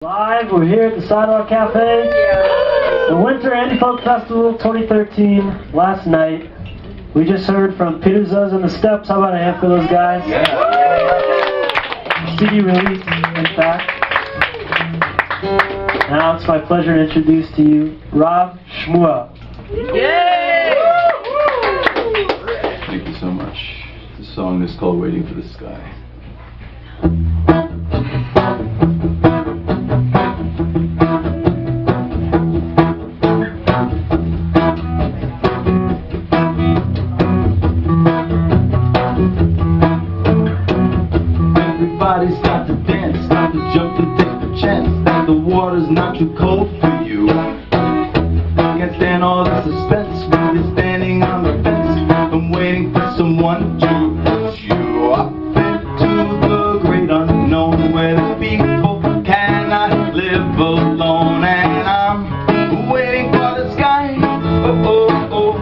Live, we're here at the Sidewalk Cafe, the Winter Indie Folk Festival 2013, last night. We just heard from Peter Zuz and the Steps. How about a hand for those guys? Yeah. CD release, in fact. Now it's my pleasure to introduce to you Rav Shmuel. Yay! Thank you so much. The song is called Waiting for the Sky. Everybody's got to dance, got to jump and take the chance that the water's not too cold for you. Can't stand all the suspense when you're standing on the fence and waiting for someone to push you up into the great unknown where the people cannot live alone. And I'm waiting for the sky, oh oh oh.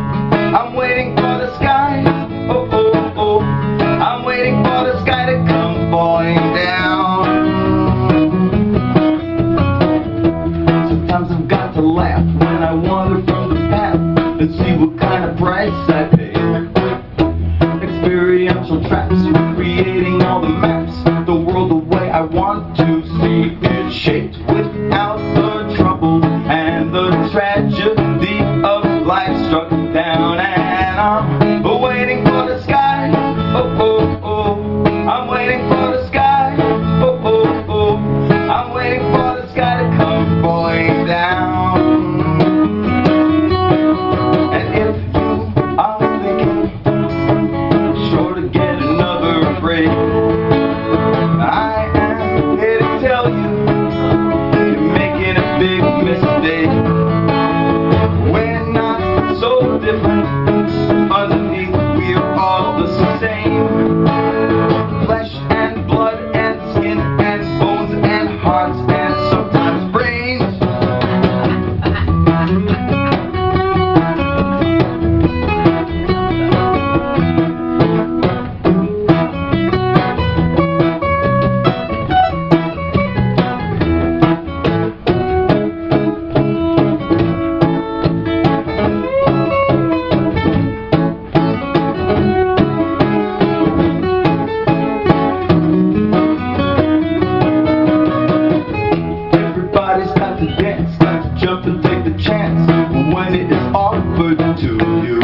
I'm waiting for the sky, oh oh oh. I'm waiting for the sky to come falling down. Sometimes I've got to laugh when I wander from the path and see what kind of price I pay. Experiential traps, creating all the maps, the world the way I want to see it shaped, without the trouble and the tragedy of life struck down. And I'm waiting for the sky, oh oh oh. I'm waiting for the sky, oh oh oh. I'm waiting for the sky to come falling down. And if you are thinking, sure to get another break, I am here to tell you, you're making a big mistake. We're not so different, underneath we're all the same. Flesh and blood and skin and bones and hearts and sometimes brains. Everybody's got to dance, got to jump and take the chance when it is offered to you.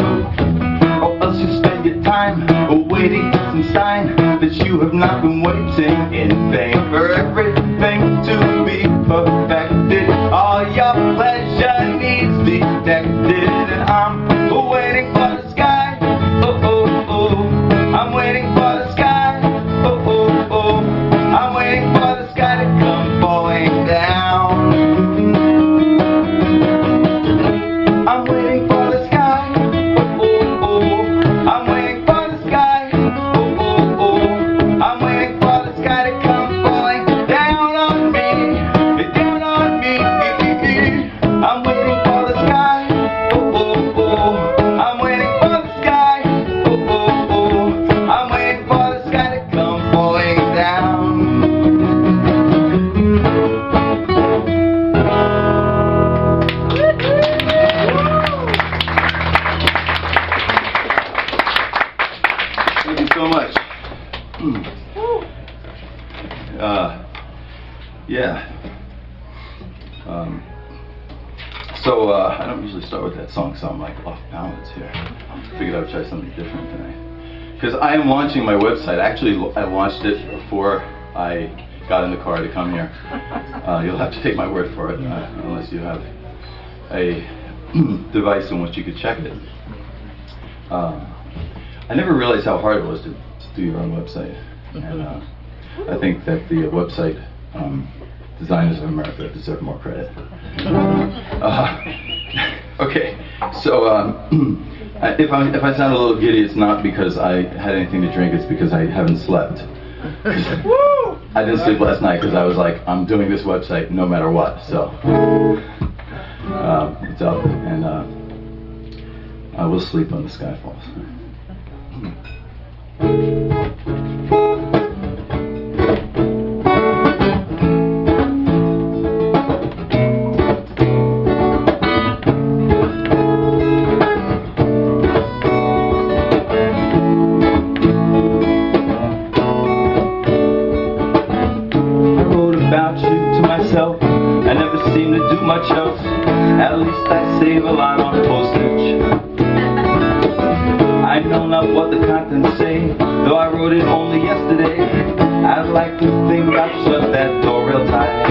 Or else you spend your time waiting for some sign that you have not been waiting in vain for everything to be perfected. All your pleasure needs detected. And I'm waiting for the sky, oh oh oh. I'm waiting for the sky, oh oh oh. I'm waiting for the sky to come falling down. I'm waiting for the sky, oh oh oh. I'm waiting for the sky, oh oh oh. I'm waiting for the sky to come falling down on me, down on me. I'm waiting for the sky, oh oh oh. I'm waiting for the sky, oh oh oh. I'm waiting for the sky to come falling down. Thank you so much. Yeah. I don't usually start with that song, so I'm like off balance here. I figured I would try something different tonight. Because I am launching my website. Actually, I launched it before I got in the car to come here. You'll have to take my word for it, unless you have a device in which you could check it. I never realized how hard it was to do your own website. And I think that the website designers of America deserve more credit. Okay, so if I sound a little giddy, it's not because I had anything to drink, it's because I haven't slept. I didn't sleep last night because I was like, I'm doing this website no matter what, so it's up, and I will sleep when the sky falls. myself. I never seem to do much else. At least I save a lot on postage. I know not what the contents say, though I wrote it only yesterday. I'd like to think I've shut that door real tight.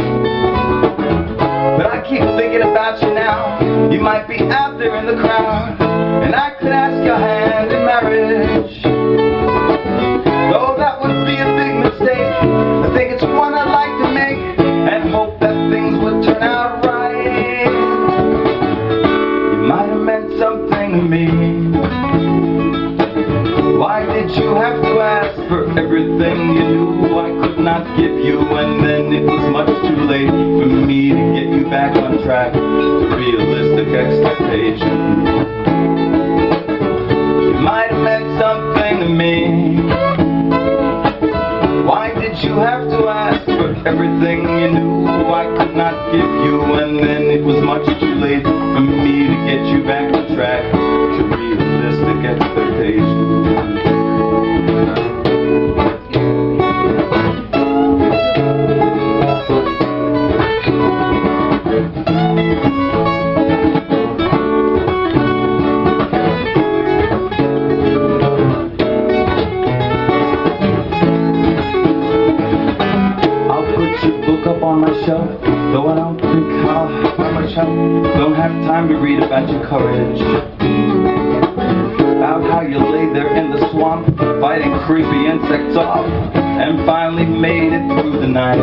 But I keep thinking about you now. You might be out there in the crowd, and I could ask your hand in marriage. Though that would be a big mistake, I think it's one I'd like to make, and hope that things would turn out right. You might have meant something to me. Why did you have to ask for everything you knew I could not give you, and then it was much too late for me to get you back on track to realistic expectations? You might have meant something to me. Why did you have to ask for everything you knew I could not give you, and then it was much too late for me to get you back on track to realistic expectations? Though I don't think how much I don't have time to read about your courage, about how you lay there in the swamp fighting creepy insects off and finally made it through the night.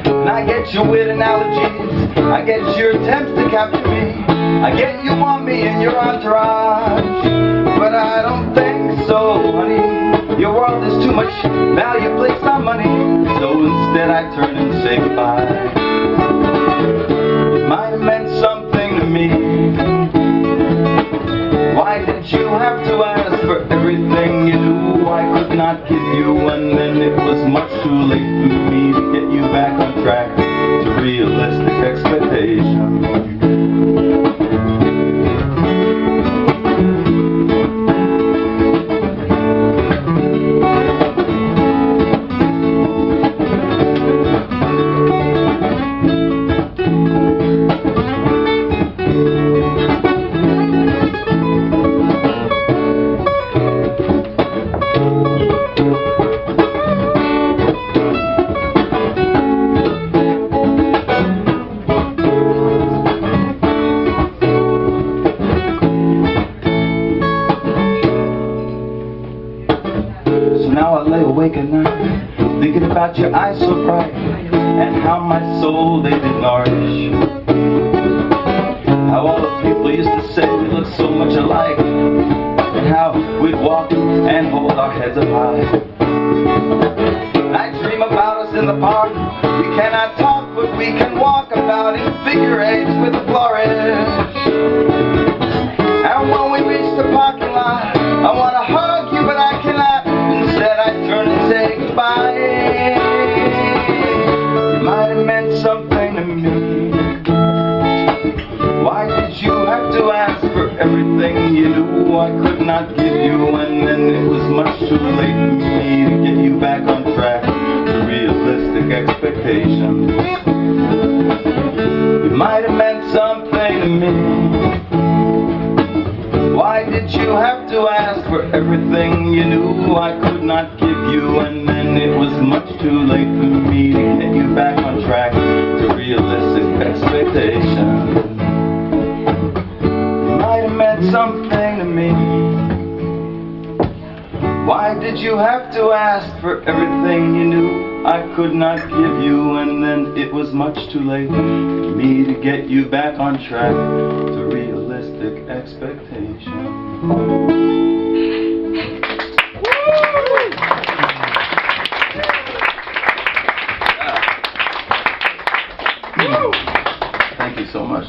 And I get your weird analogies, I get your attempts to capture me, I get you want me in your entourage, but I don't think so, honey. Your world is too much value placed on money, so instead I turn and say goodbye. It might have meant something to me. Why did you have to ask for everything you knew I could not give you, and then it was much too late for me to get you back on track to realistic expectations? Awake at night, thinking about your eyes so bright, and how my soul they did nourish. How all the people used to say we look so much alike, and how we'd walk and hold our heads up high. And I dream about us in the park. We cannot talk, but we can walk about in figure eights with a flourish. And when we reach the parking lot, I want to hug you, but I cannot. Instead I turn and say goodbye. You might have meant something to me. Why did you have to ask for everything you knew I could not give you, and then it was much too late for me to get you back on track to realistic expectations? You might have meant something to me. Why did you have to ask for everything you knew I could not give you, and then it was much too late for me to get you back on track to realistic expectations? You might have meant something to me. Why did you have to ask for everything you knew I could not give you, and then it was much too late for me to get you back on track to realistic expectations? Thank you so much.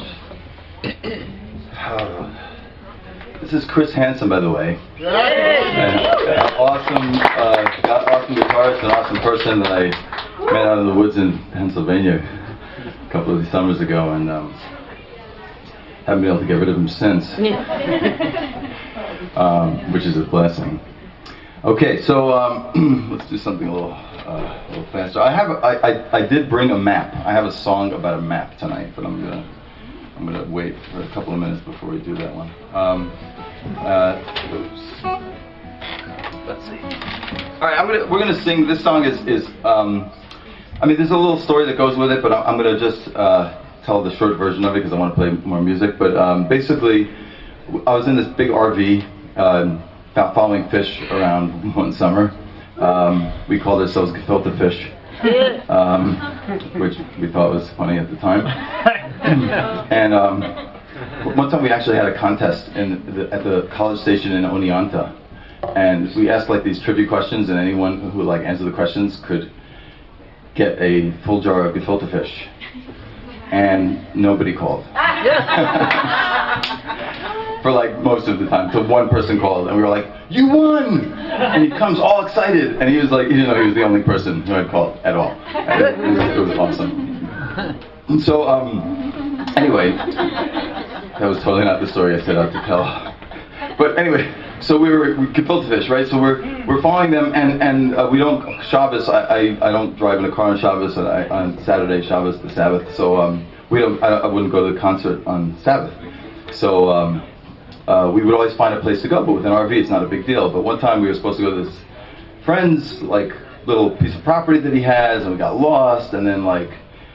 This is Chris Hansen, by the way. Awesome, got awesome guitarist, an awesome person that I met out in the woods in Pennsylvania a couple of summers ago, and haven't been able to get rid of him since, which is a blessing. Okay, so let's do something a little a little faster. I did bring a map. I have a song about a map tonight, but I'm gonna wait for a couple of minutes before we do that one. Oops. Let's see. All right, we're gonna sing. This song is I mean, there's a little story that goes with it, but I'm gonna just tell the short version of it because I want to play more music. But basically, I was in this big RV following fish around one summer. We called ourselves gefilte fish, which we thought was funny at the time. And one time we actually had a contest at the college station in Oneonta, and we asked like these trivia questions, and anyone who like answered the questions could get a full jar of gefilte fish. And nobody called. For like most of the time, till one person called, and we were like, "You won!" And he comes all excited, and he was like, he didn't know he was the only person who had called at all. And it was awesome. And so, anyway, that was totally not the story I set out to tell. But anyway, so we gefilte fish, right? So we're following them, and we don't Shabbos. I don't drive in a car on Shabbos, and on Saturday, Shabbos, the Sabbath. So we don't. I wouldn't go to the concert on Sabbath. So we would always find a place to go, but with an RV, it's not a big deal. But one time we were supposed to go to this friend's like little piece of property that he has, and we got lost. And then like,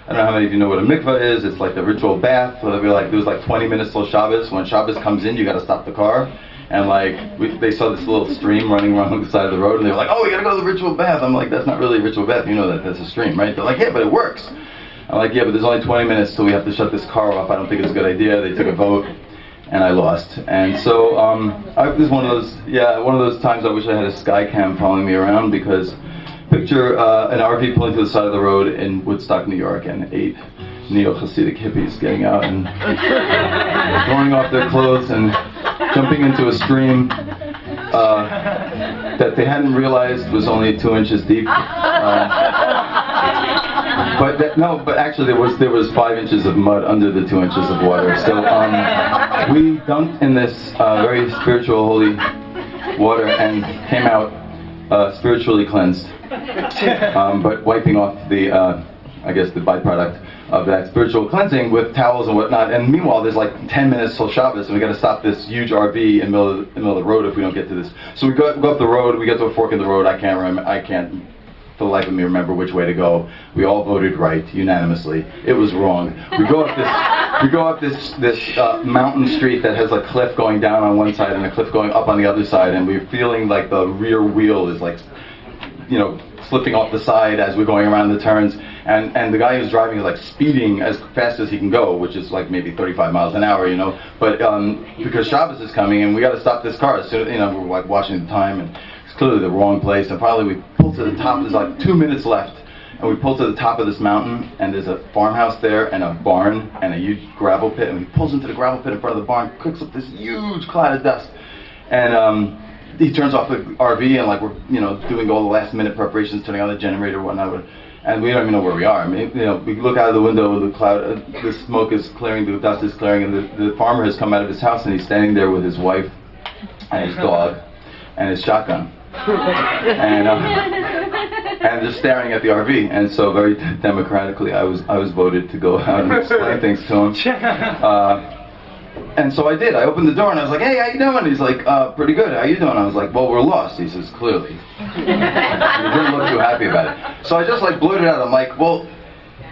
I don't know how many of you know what a mikvah is. It's like the ritual bath. So we there was like 20 minutes till Shabbos. When Shabbos comes in, you got to stop the car. And like, they saw this little stream running along the side of the road, and they were like, "Oh, we gotta go to the ritual bath." I'm like, "That's not really a ritual bath. You know that's a stream, right?" They're like, "Yeah, but it works." I'm like, "Yeah, but there's only 20 minutes till we have to shut this car off. I don't think it's a good idea." They took a vote, and I lost. And so, it was one of those times I wish I had a sky cam following me around, because picture an RV pulling to the side of the road in Woodstock, New York, and 8 neo-Hasidic hippies getting out and throwing off their clothes and jumping into a stream that they hadn't realized was only 2 inches deep. But actually there was 5 inches of mud under the 2 inches of water. So we dunked in this very spiritual, holy water and came out spiritually cleansed, but wiping off the byproduct of that spiritual cleansing with towels and whatnot. And meanwhile, there's like 10 minutes till Shabbos, and we got to stop this huge RV in the middle of the road if we don't get to this. So we go up the road. We get to a fork in the road. I can't for the life of me remember which way to go. We all voted right unanimously. It was wrong. We go up this mountain street that has a cliff going down on one side and a cliff going up on the other side, and we're feeling like the rear wheel is like, slipping off the side as we're going around the turns, and the guy who's driving is like speeding as fast as he can go, which is like maybe 35 miles an hour, but because Shabbos is coming and we got to stop this car. So, we're like watching the time, and it's clearly the wrong place, and finally we pull to the top. There's like 2 minutes left, and we pull to the top of this mountain, and there's a farmhouse there and a barn and a huge gravel pit, and he pulls into the gravel pit in front of the barn, cooks up this huge cloud of dust, and he turns off the RV, and like we're doing all the last minute preparations, turning on the generator and whatnot, and we don't even know where we are. I mean, we look out of the window, the cloud, the smoke is clearing, the dust is clearing, and the farmer has come out of his house, and he's standing there with his wife and his dog and his shotgun, and just staring at the RV. And so very democratically, I was voted to go out and explain things to him. And so I did. I opened the door and I was like, "Hey, how you doing?" He's like, "Pretty good. How you doing?" I was like, "Well, we're lost." He says, "Clearly." He didn't look too happy about it. So I just like blurted out. I'm like, "Well,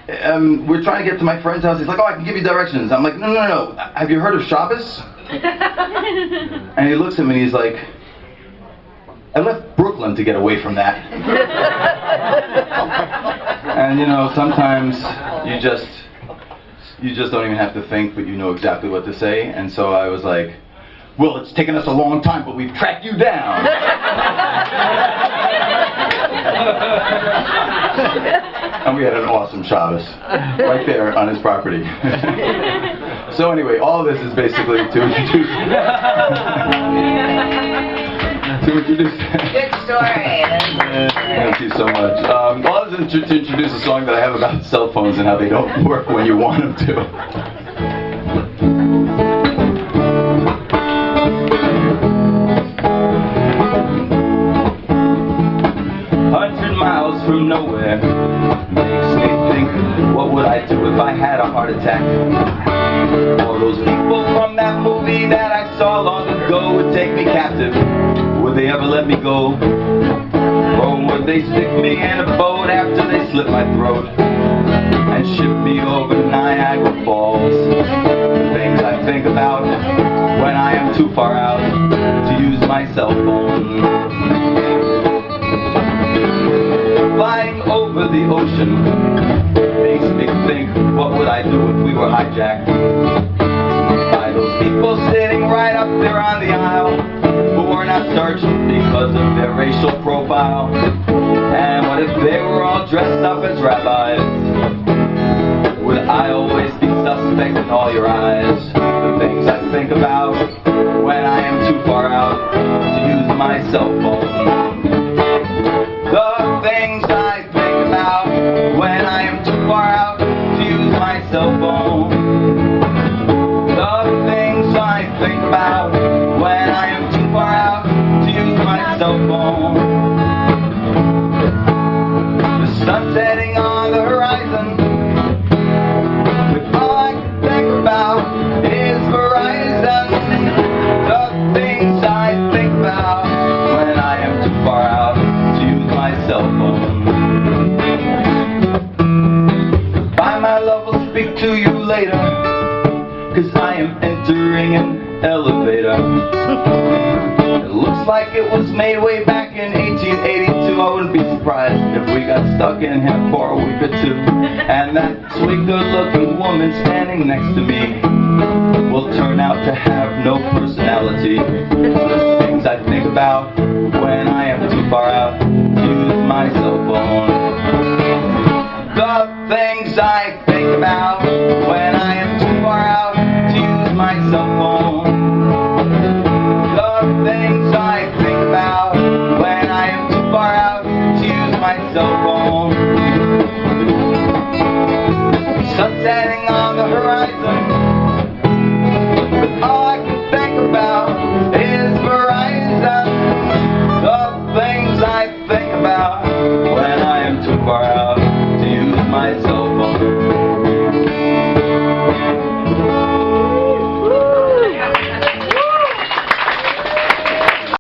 we're trying to get to my friend's house." He's like, "Oh, I can give you directions." I'm like, No. Have you heard of Shabbos?" And he looks at me and he's like, "I left Brooklyn to get away from that." And sometimes you just don't even have to think, but you know exactly what to say. And so I was like, "Well, it's taken us a long time, but we've tracked you down." And we had an awesome Shabbos right there on his property. So anyway, all of this is basically to introduce. Good story. Thank you so much. Well, this is to introduce a song that I have about cell phones and how they don't work when you want them to. 100 miles from no would I do if I had a heart attack? Or those people from that movie that I saw long ago would take me captive. Would they ever let me go? Or would they stick me in a boat after they slit my throat and ship me over Niagara Falls? The things I think about when I am too far out to use my cell phone. Flying over the ocean makes me think, what would I do if we were hijacked by those people sitting right up there on the aisle who were not searched because of their racial profile? And what if they were all dressed up as rabbis? Would I always be suspect in all your eyes? The things I think about when I am too far out to use my cell phone. The things I think about when I am too far out to use my cell phone. The things I think about when I am too far out to use my cell phone. The sun setting on the horizon, with all I can think about is Verizon. The things I think about when I am too far out to use my cell phone. Bye, my love, will speak to you later, 'cause I am entering an elevator. It looks like it was made way back in 1882. I wouldn't be surprised if we got stuck in here for a week or two. And that sweet good-looking woman standing next to me will turn out to have no personality. The things I think about when I am too far out to use my cell phone. The things I think about when I am too far out to use my cell phone. The things I think about when I am too far out to use my cell phone.